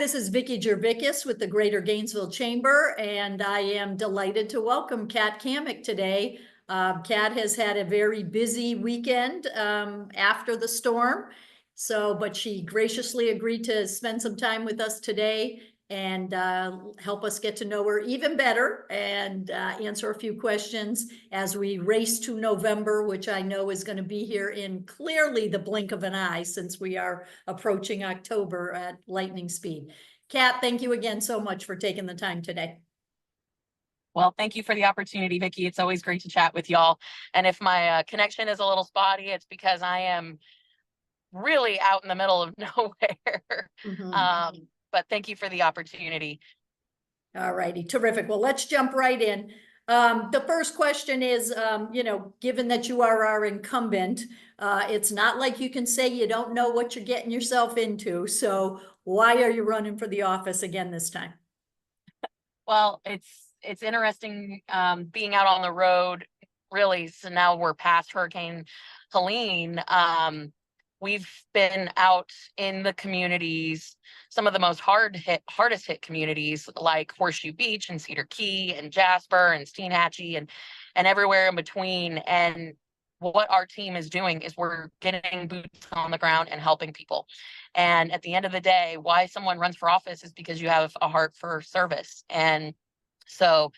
this is Vicki Gervicus with the Greater Gainesville Chamber, and I am delighted to welcome Kat Cammack today. Kat has had a very busy weekend after the storm, but she graciously agreed to spend some time with us today and help us get to know her even better and answer a few questions as we race to November, which I know is going to be here in clearly the blink of an eye since we are approaching October at lightning speed. Kat, thank you again so much for taking the time today. Well, thank you for the opportunity, Vicki. It's always great to chat with y'all. And if my connection is a little spotty, it's because I am really out in the middle of nowhere. But thank you for the opportunity. All righty, terrific. Well, let's jump right in. The first question is, given that you are our incumbent, it's not like you can say you don't know what you're getting yourself into. So why are you running for the office again this time? Well, it's interesting being out on the road, really. So now we're past Hurricane Helene. We've been out in the communities, some of the most hardest hit communities like Horseshoe Beach and Cedar Key and Jasper and Steenhatchee and everywhere in between. And what our team is doing is we're getting boots on the ground and helping people. And at the end of the day, why someone runs for office is because you have a heart for service. And so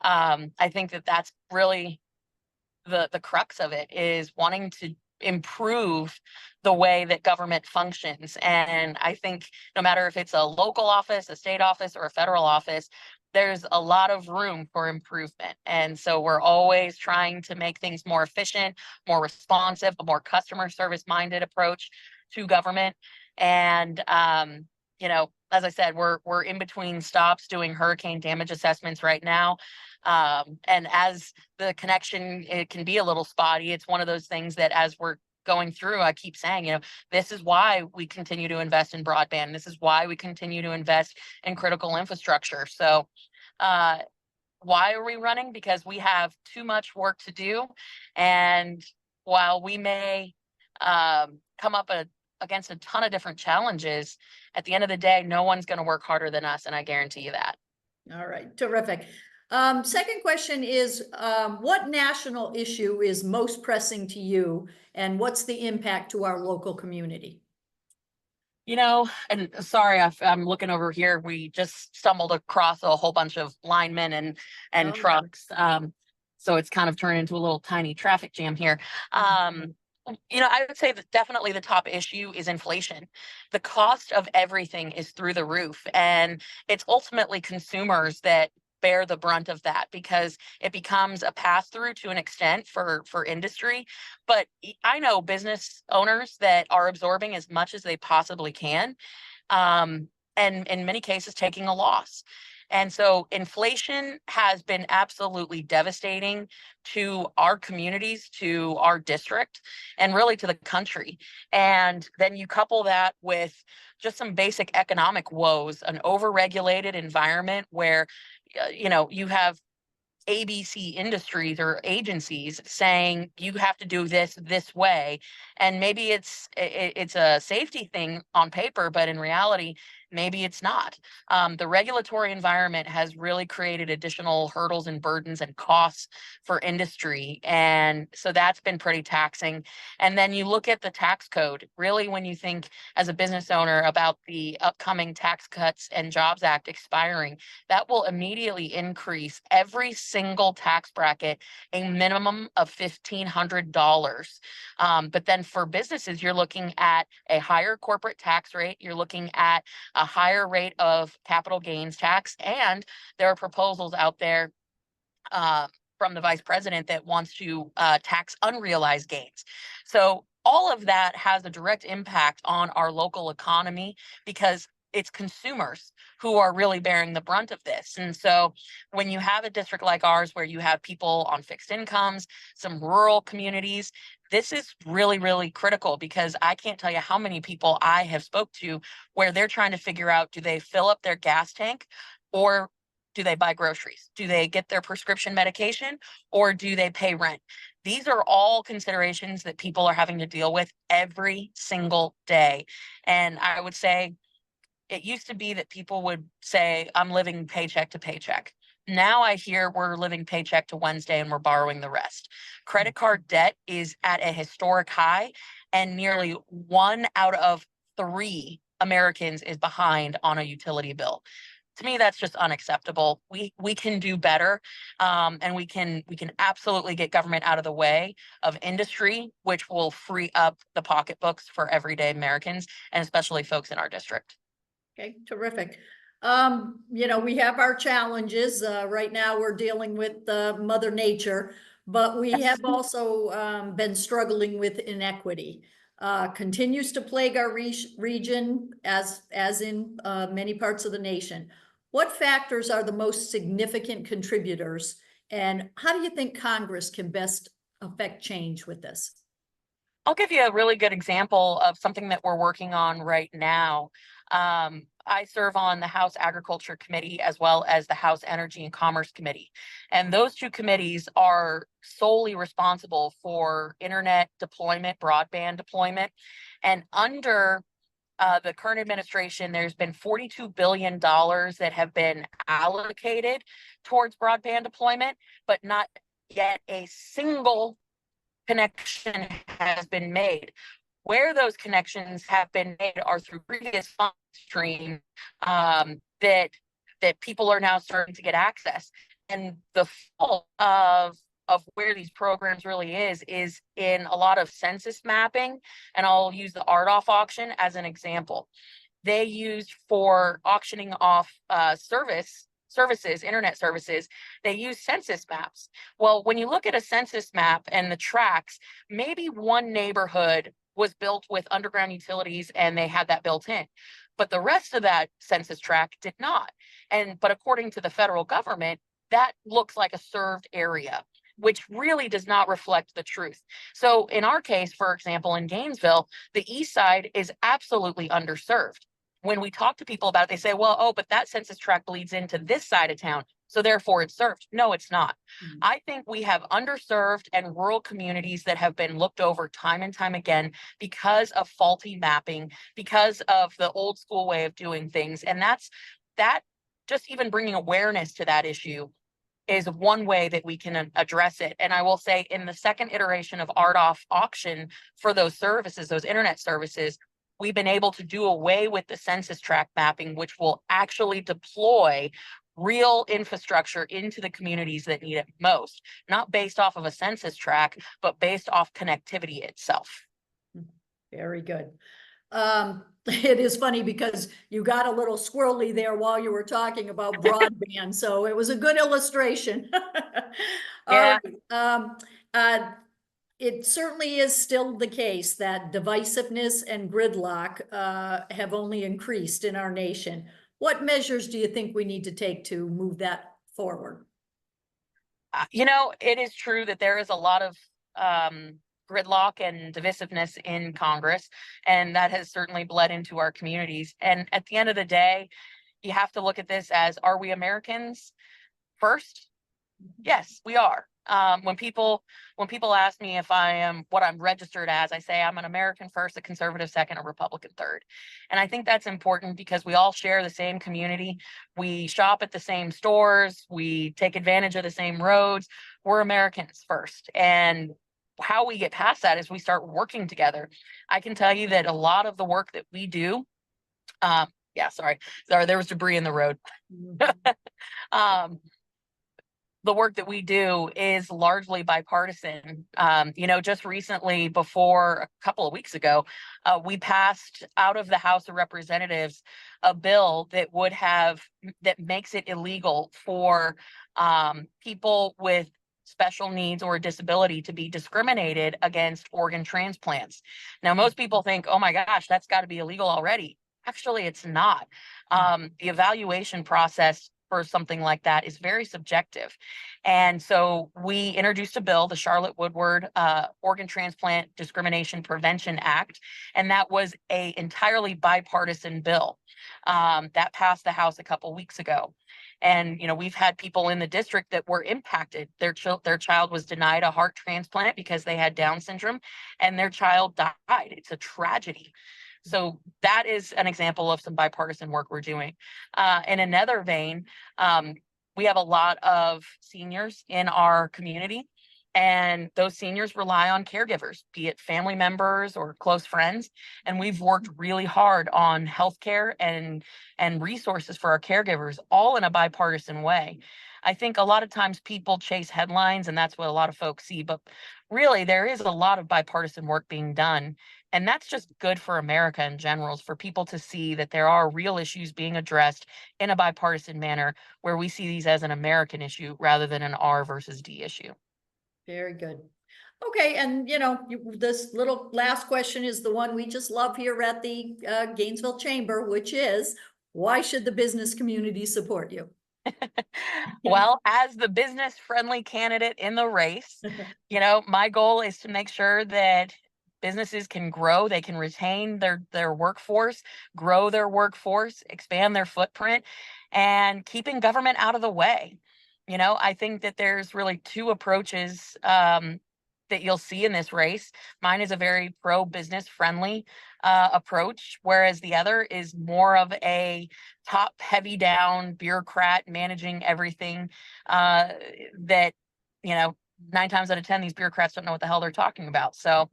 I think that that's really the crux of it, is wanting to improve the way that government functions. And I think no matter if it's a local office, a state office, or a federal office, there's a lot of room for improvement. And so we're always trying to make things more efficient, more responsive, a more customer service minded approach to government. And as I said, we're in between stops doing hurricane damage assessments right now. And as the connection, it can be a little spotty. It's one of those things that as we're going through, I keep saying, this is why we continue to invest in broadband. This is why we continue to invest in critical infrastructure. So why are we running? Because we have too much work to do. And while we may come up against a ton of different challenges, at the end of the day, no one's going to work harder than us. And I guarantee you that. All right, terrific. Second question is, what national issue is most pressing to you, and what's the impact to our local community? And sorry, I'm looking over here. We just stumbled across a whole bunch of linemen and trucks. So it's kind of turned into a little tiny traffic jam here. I would say that definitely the top issue is inflation. The cost of everything is through the roof, and it's ultimately consumers that bear the brunt of that, because it becomes a pass-through to an extent for industry. But I know business owners that are absorbing as much as they possibly can, and in many cases taking a loss. And so inflation has been absolutely devastating to our communities, to our district, and really to the country. And then you couple that with just some basic economic woes, an overregulated environment where, you have ABC industries or agencies saying you have to do this way. And maybe it's a safety thing on paper, but in reality, maybe it's not. The regulatory environment has really created additional hurdles and burdens and costs for industry. And so that's been pretty taxing. And then you look at the tax code. Really, when you think as a business owner about the upcoming Tax Cuts and Jobs Act expiring, that will immediately increase every single tax bracket a minimum of $1,500. But then for businesses, you're looking at a higher corporate tax rate. You're looking at a higher rate of capital gains tax. And there are proposals out there from the vice president that wants to tax unrealized gains. So all of that has a direct impact on our local economy, because it's consumers who are really bearing the brunt of this. And so when you have a district like ours, where you have people on fixed incomes, some rural communities, this is really, really critical, because I can't tell you how many people I have spoke to where they're trying to figure out, do they fill up their gas tank, or do they buy groceries? Do they get their prescription medication, or do they pay rent? These are all considerations that people are having to deal with every single day. And I would say It used to be that people would say, I'm living paycheck to paycheck. Now I hear we're living paycheck to Wednesday and we're borrowing the rest. Credit card debt is at a historic high, and nearly 1 out of 3 Americans is behind on a utility bill. To me, that's just unacceptable. We can do better, and we can absolutely get government out of the way of industry, which will free up the pocketbooks for everyday Americans and especially folks in our district. Okay, terrific. We have our challenges. Right now, we're dealing with Mother Nature, but we Yes. have also been struggling with inequity. Continues to plague our region as in many parts of the nation. What factors are the most significant contributors, and how do you think Congress can best affect change with this? I'll give you a really good example of something that we're working on right now. I serve on the House Agriculture Committee as well as the House Energy and Commerce Committee. And those two committees are solely responsible for internet deployment, broadband deployment. And under the current administration, there's been $42 billion that have been allocated towards broadband deployment, but not yet a single connection has been made. Where those connections have been made are through previous fund stream that people are now starting to get access. And the fault of where these programs really is in a lot of census mapping. And I'll use the RDOF auction as an example. They used for auctioning off services, internet services, they use census maps. Well, when you look at a census map and the tracks, maybe one neighborhood was built with underground utilities and they had that built in, but the rest of that census tract did not. But according to the federal government, that looks like a served area, which really does not reflect the truth. So in our case, for example, in Gainesville, the east side is absolutely underserved. When we talk to people about it, they say, well, oh, but that census tract bleeds into this side of town, so therefore it's served. No, it's not. Mm-hmm. I think we have underserved and rural communities that have been looked over time and time again because of faulty mapping, because of the old school way of doing things. And that just even bringing awareness to that issue is one way that we can address it. And I will say in the second iteration of RDOF auction for those services, those internet services, we've been able to do away with the census tract mapping, which will actually deploy real infrastructure into the communities that need it most, not based off of a census tract, but based off connectivity itself. Very good. It is funny because you got a little squirrely there while you were talking about broadband, so it was a good illustration. Yeah. It certainly is still the case that divisiveness and gridlock have only increased in our nation. What measures do you think we need to take to move that forward? It is true that there is a lot of gridlock and divisiveness in Congress, and that has certainly bled into our communities. And at the end of the day, you have to look at this as, are we Americans first? Yes, we are. When people ask me if I am what I'm registered as, I say I'm an American first, a conservative second, a Republican third. And I think that's important because we all share the same community. We shop at the same stores. We take advantage of the same roads. We're Americans first. And how we get past that is we start working together. I can tell you that a lot of the work that we do, sorry, there was debris in the road. The work that we do is largely bipartisan. Just recently, before a couple of weeks ago, we passed out of the House of Representatives a bill that makes it illegal for people with special needs or disability to be discriminated against organ transplants. Now, most people think, oh my gosh, that's got to be illegal already. Actually, it's not. The evaluation process for something like that is very subjective. And so we introduced a bill, the Charlotte Woodward Organ Transplant Discrimination Prevention Act, and that was an entirely bipartisan bill that passed the House a couple weeks ago. And we've had people in the district that were impacted. Their child was denied a heart transplant because they had Down syndrome, and their child died. It's a tragedy. So that is an example of some bipartisan work we're doing. In another vein, we have a lot of seniors in our community, and those seniors rely on caregivers, be it family members or close friends. And we've worked really hard on healthcare and resources for our caregivers, all in a bipartisan way. I think a lot of times people chase headlines, and that's what a lot of folks see, but really there is a lot of bipartisan work being done. And that's just good for America in general, for people to see that there are real issues being addressed in a bipartisan manner, where we see these as an American issue rather than an R versus D issue. Very good. Okay, and this little last question is the one we just love here at the Gainesville Chamber, which is, why should the business community support you? Well, as the business friendly candidate in the race, my goal is to make sure that businesses can grow, they can retain their workforce, grow their workforce, expand their footprint, and keeping government out of the way. I think that there's really two approaches that you'll see in this race. Mine is a very pro-business friendly approach, whereas the other is more of a top heavy down bureaucrat managing everything that, 9 times out of 10, these bureaucrats don't know what the hell they're talking about. So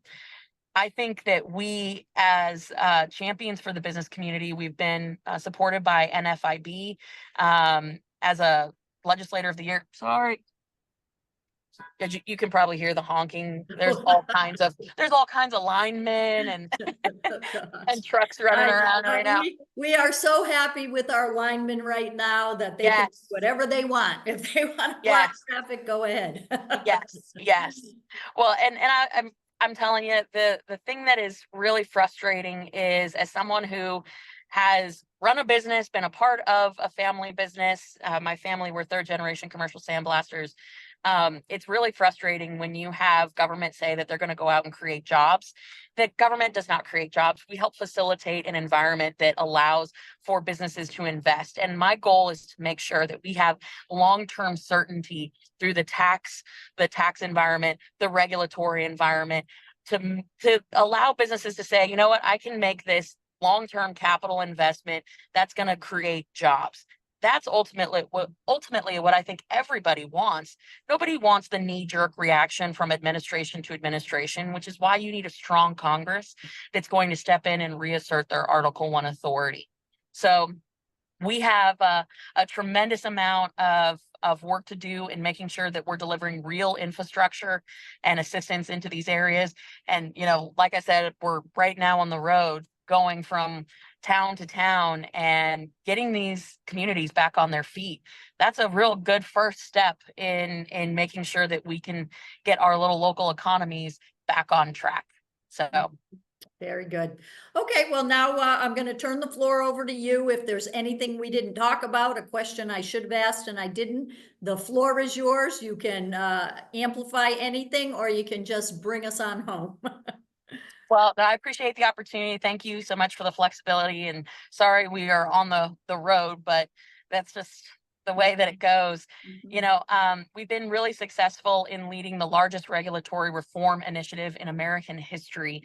I think that we, as champions for the business community, we've been supported by NFIB as a legislator of the year. Sorry. You can probably hear the honking. There's all kinds of linemen and trucks running around right now. We are so happy with our linemen right now that they can do whatever they want. If they want to block traffic, go ahead. Yes. Well, and I'm telling you, the thing that is really frustrating is, as someone who has run a business, been a part of a family business, my family, we're third generation commercial sandblasters. It's really frustrating when you have government say that they're going to go out and create jobs. That government does not create jobs. We help facilitate an environment that allows for businesses to invest. And my goal is to make sure that we have long-term certainty through the tax environment, the regulatory environment, to allow businesses to say, you know what, I can make this long-term capital investment that's going to create jobs. That's ultimately what I think everybody wants. Nobody wants the knee-jerk reaction from administration to administration, which is why you need a strong Congress that's going to step in and reassert their Article 1 authority. So we have a tremendous amount of work to do in making sure that we're delivering real infrastructure and assistance into these areas. And, like I said, we're right now on the road going from town to town and getting these communities back on their feet. That's a real good first step in making sure that we can get our little local economies back on track. So very good. Okay, well, now I'm going to turn the floor over to you. If there's anything we didn't talk about, a question I should have asked and I didn't, the floor is yours. You can amplify anything, or you can just bring us on home. Well, I appreciate the opportunity. Thank you so much for the flexibility, and sorry we are on the road, but that's just the way that it goes. We've been really successful in leading the largest regulatory reform initiative in American history,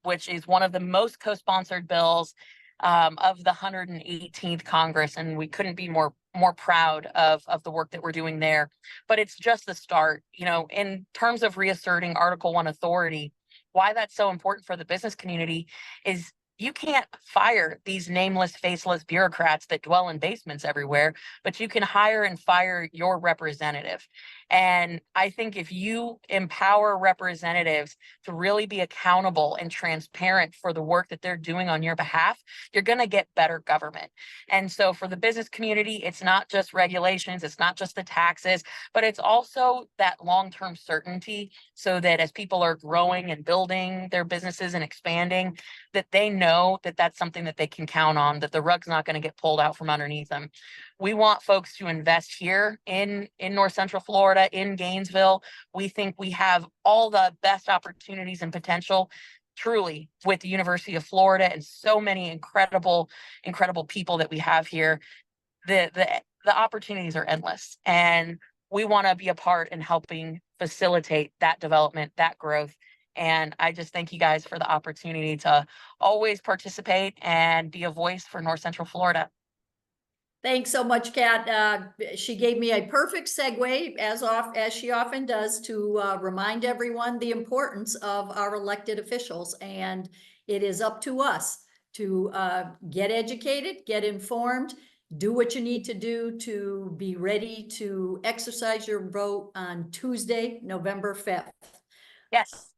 which is one of the most co-sponsored bills of the 118th Congress, and we couldn't be more proud of the work that we're doing there. But it's just the start. In terms of reasserting Article 1 authority, why that's so important for the business community is you can't fire these nameless, faceless bureaucrats that dwell in basements everywhere, but you can hire and fire your representative. And I think if you empower representatives to really be accountable and transparent for the work that they're doing on your behalf, you're going to get better government. And so for the business community, it's not just regulations, it's not just the taxes, but it's also that long-term certainty, so that as people are growing and building their businesses and expanding, that they know that that's something that they can count on, that the rug's not going to get pulled out from underneath them. We want folks to invest here in North Central Florida, in Gainesville. We think we have all the best opportunities and potential, truly, with the University of Florida and so many incredible people that we have here. The opportunities are endless, and we want to be a part in helping facilitate that development, that growth And I just thank you guys for the opportunity to always participate and be a voice for North Central Florida. Thanks so much, Kat. She gave me a perfect segue, as she often does, to remind everyone the importance of our elected officials. And it is up to us to get educated, get informed, do what you need to do to be ready to exercise your vote on Tuesday, November 5th. Yes.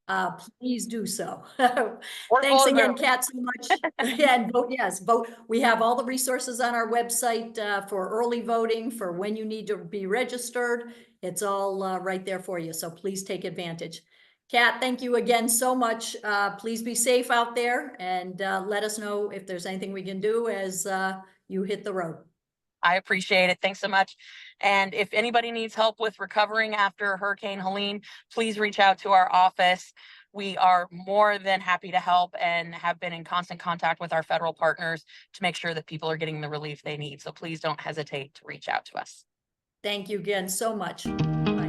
Please do so. Or Thanks vote again, vote. Kat, so much. Yeah, and vote, yes, vote. We have all the resources on our website for early voting, for when you need to be registered. It's all right there for you, so please take advantage. Kat, thank you again so much. Please be safe out there, and let us know if there's anything we can do as you hit the road. I appreciate it. Thanks so much. And if anybody needs help with recovering after Hurricane Helene, please reach out to our office. We are more than happy to help and have been in constant contact with our federal partners to make sure that people are getting the relief they need. So please don't hesitate to reach out to us. Thank you again so much. Bye.